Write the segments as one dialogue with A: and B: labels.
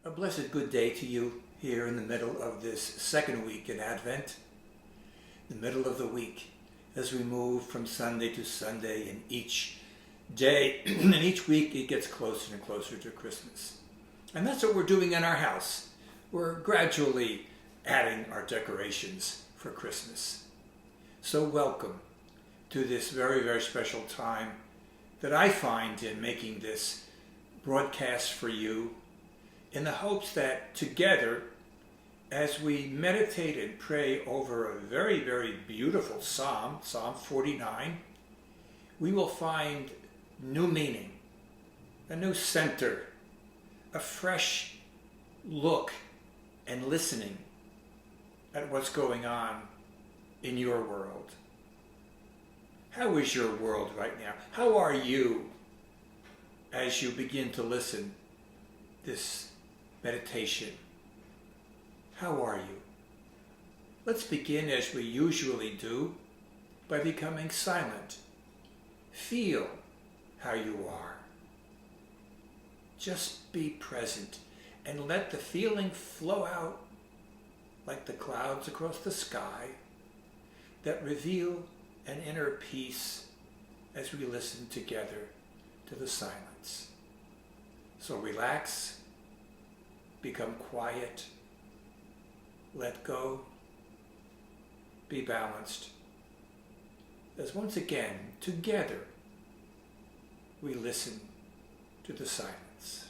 A: A blessed good day to you here in the middle of this second week in Advent, the middle of the week, as we move from Sunday to Sunday, and each day and each week it gets closer and closer to Christmas. And that's what we're doing in our house. We're gradually adding our decorations for Christmas. So welcome to this very, very special time that I find in making this broadcast for you, in the hopes that together, as we meditate and pray over a very, very beautiful psalm, Psalm 49, we will find new meaning, a new center, a fresh look and listening at what's going on in your world. How is your world right now? How are you as you begin to listen this meditation? How are you? Let's begin as we usually do by becoming silent. Feel how you are. Just be present and let the feeling flow out like the clouds across the sky that reveal an inner peace as we listen together to the silence. So relax. Become quiet, let go, be balanced, as once again, together, we listen to the silence.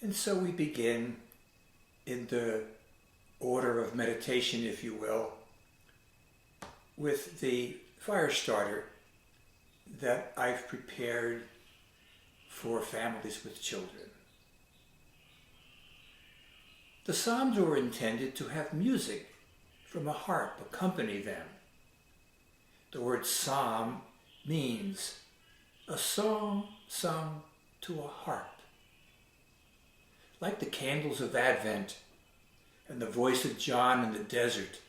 A: And so we begin in the order of meditation, if you will, with the fire starter that I've prepared for families with children. The Psalms were intended to have music from a harp accompany them. The word psalm means a song sung to a harp. Like the candles of Advent and the voice of John in the desert,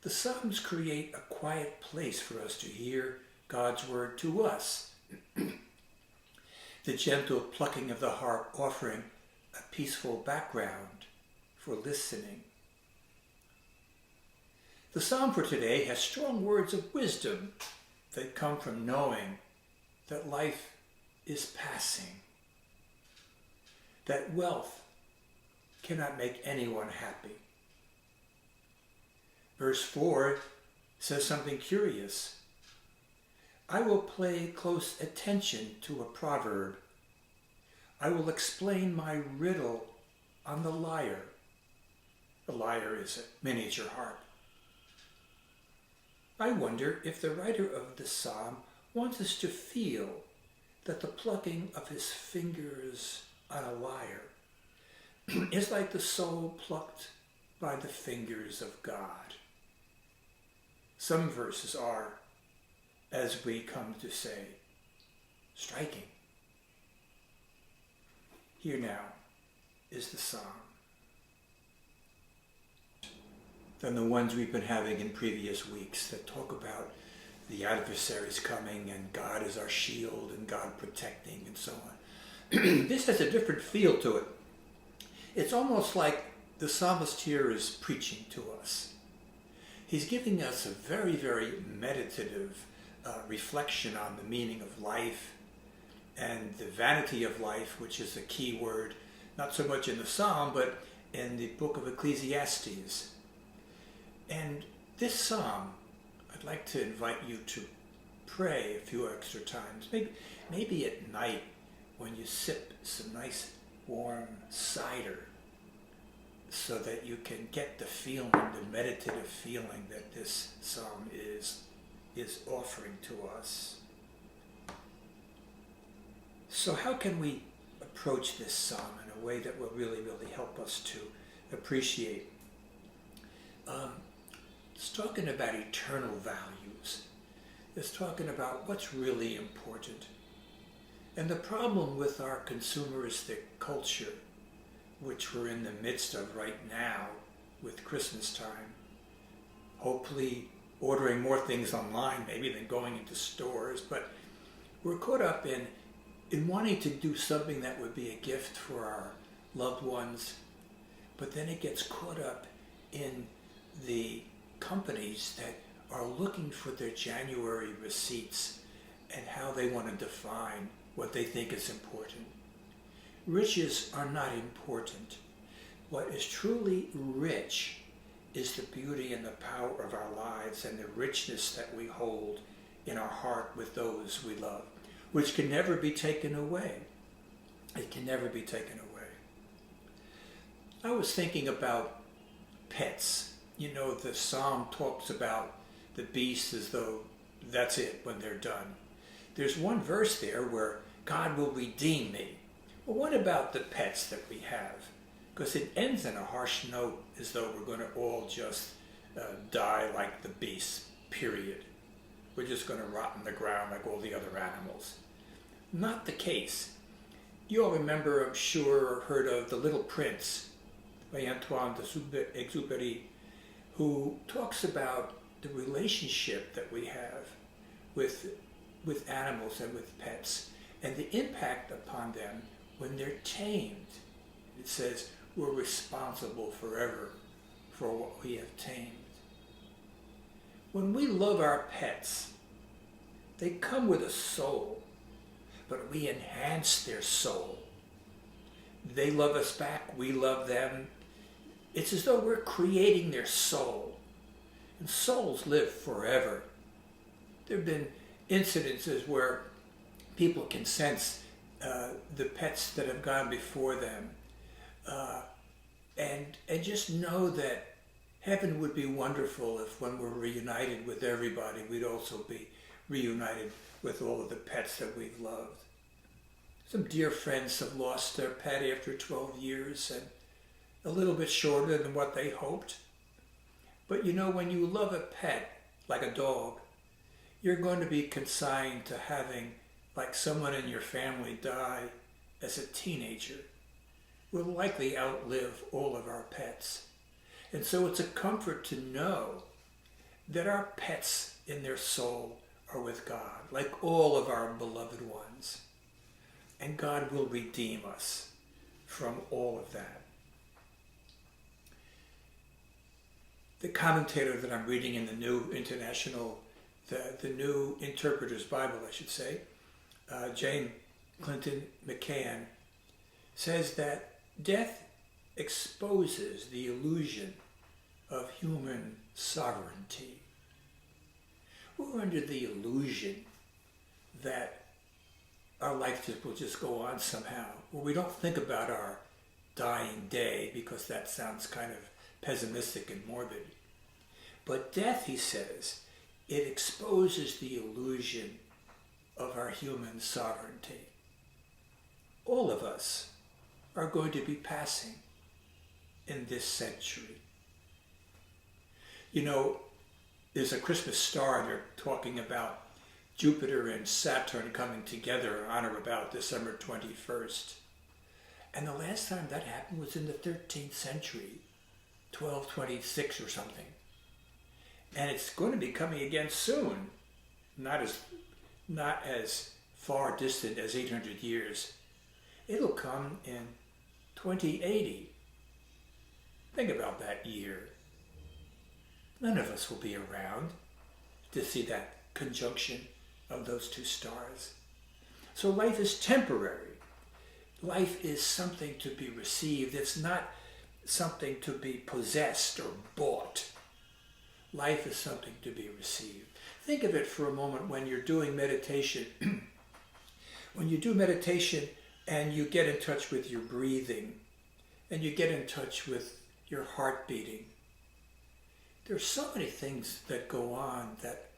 A: the Psalms create a quiet place for us to hear God's word to us. The gentle plucking of the harp offering a peaceful background for listening. The Psalm for today has strong words of wisdom that come from knowing that life is passing, that wealth cannot make anyone happy. Verse 4 says something curious. I will pay close attention to a proverb. I will explain my riddle on the lyre. The lyre is a miniature harp. I wonder if the writer of the psalm wants us to feel that the plucking of his fingers on a lyre is like the soul plucked by the fingers of God. Some verses are, as we come to say, striking. Here now is the psalm. Than the ones we've been having in previous weeks that talk about the adversaries coming and God is our shield and God protecting and so on. This has a different feel to it. It's almost like the psalmist here is preaching to us. He's giving us a very, very meditative reflection on the meaning of life and the vanity of life, which is a key word, not so much in the psalm, but in the book of Ecclesiastes. And this psalm, I'd like to invite you to pray a few extra times, maybe at night, when you sip some nice warm cider, so that you can get the feeling, the meditative feeling that this psalm is offering to us. So how can we approach this psalm in a way that will really, really help us to appreciate. It's talking about eternal values. It's talking about what's really important. And the problem with our consumeristic culture, which we're in the midst of right now with Christmas time, hopefully ordering more things online maybe than going into stores, but we're caught up in wanting to do something that would be a gift for our loved ones, but then it gets caught up in the companies that are looking for their January receipts and how they want to define what they think is important. Riches are not important. What is truly rich is the beauty and the power of our lives and the richness that we hold in our heart with those we love, which can never be taken away. It can never be taken away. I was thinking about pets. You know, the psalm talks about the beasts as though that's it when they're done. There's one verse there where God will redeem me. Well, what about the pets that we have? Because it ends in a harsh note as though we're going to all just die like the beasts, period. We're just going to rot in the ground like all the other animals. Not the case. You all remember, I'm sure, or heard of The Little Prince by Antoine de Saint-Exupéry, who talks about the relationship that we have with animals and with pets and the impact upon them when they're tamed. It says we're responsible forever for what we have tamed. When we love our pets, they come with a soul, but we enhance their soul. They love us back, we love them. It's as though we're creating their soul. And souls live forever. There have been incidences where people can sense the pets that have gone before them and just know that heaven would be wonderful if when we're reunited with everybody, we'd also be reunited with all of the pets that we've loved. Some dear friends have lost their pet after 12 years and a little bit shorter than what they hoped. But you know, when you love a pet, like a dog, you're going to be consigned to having, like someone in your family die as a teenager. We'll likely outlive all of our pets. And so it's a comfort to know that our pets in their soul are with God, like all of our beloved ones. And God will redeem us from all of that. The commentator that I'm reading in the New International, the New Interpreter's Bible, I should say, Jane Clinton McCann, says that death exposes the illusion of human sovereignty. We're under the illusion that our life will just go on somehow, where we don't think about our dying day because that sounds kind of pessimistic and morbid. But death, he says, it exposes the illusion of our human sovereignty. All of us are going to be passing in this century. You know, there's a Christmas star, they're talking about Jupiter and Saturn coming together on or about December 21st. And the last time that happened was in the 13th century, 1226 or something. And it's going to be coming again soon, not as far distant as 800 years. It'll come in 2080. Think about that year. None of us will be around to see that conjunction of those two stars. So life is temporary. Life is something to be received. It's not something to be possessed or bought. Life is something to be received. Think of it for a moment when you're doing meditation. When you do meditation and you get in touch with your breathing and you get in touch with your heart beating, there's so many things that go on that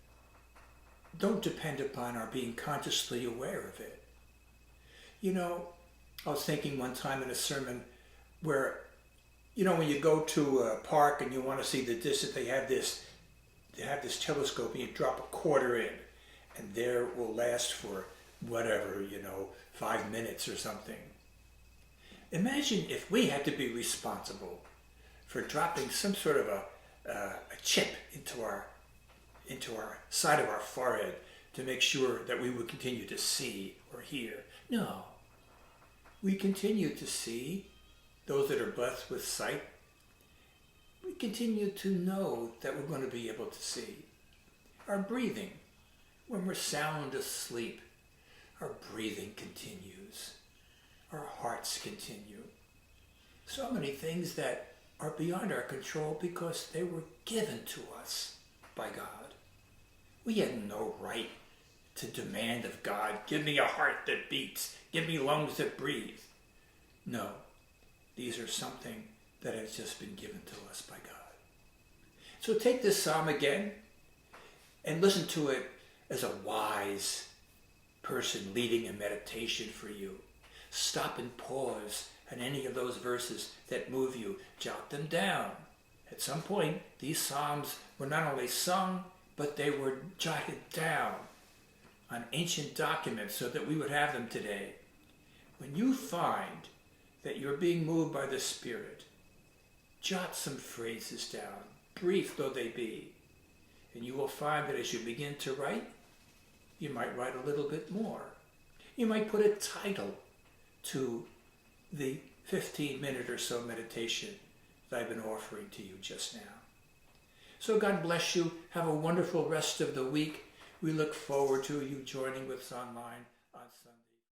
A: don't depend upon our being consciously aware of it. You know, I was thinking one time in a sermon where, when you go to a park and you want to see the distance, they have this telescope and you drop a quarter in, and there it will last for whatever, 5 minutes or something. Imagine if we had to be responsible for dropping some sort of a chip into our side of our forehead to make sure that we would continue to see or hear. No. We continue to see, those that are blessed with sight. We continue to know that we're going to be able to see. Our breathing, when we're sound asleep, our breathing continues. Our hearts continue. So many things that are beyond our control because they were given to us by God. We had no right to demand of God, give me a heart that beats, give me lungs that breathe. No, these are something that has just been given to us by God. So take this psalm again and listen to it as a wise person leading a meditation for you. Stop and pause on any of those verses that move you. Jot them down. At some point, these psalms were not only sung, but they were jotted down on ancient documents so that we would have them today. When you find that you're being moved by the Spirit, jot some phrases down, brief though they be, and you will find that as you begin to write, you might write a little bit more. You might put a title to the 15-minute or so meditation that I've been offering to you just now. So God bless you. Have a wonderful rest of the week. We look forward to you joining with us online.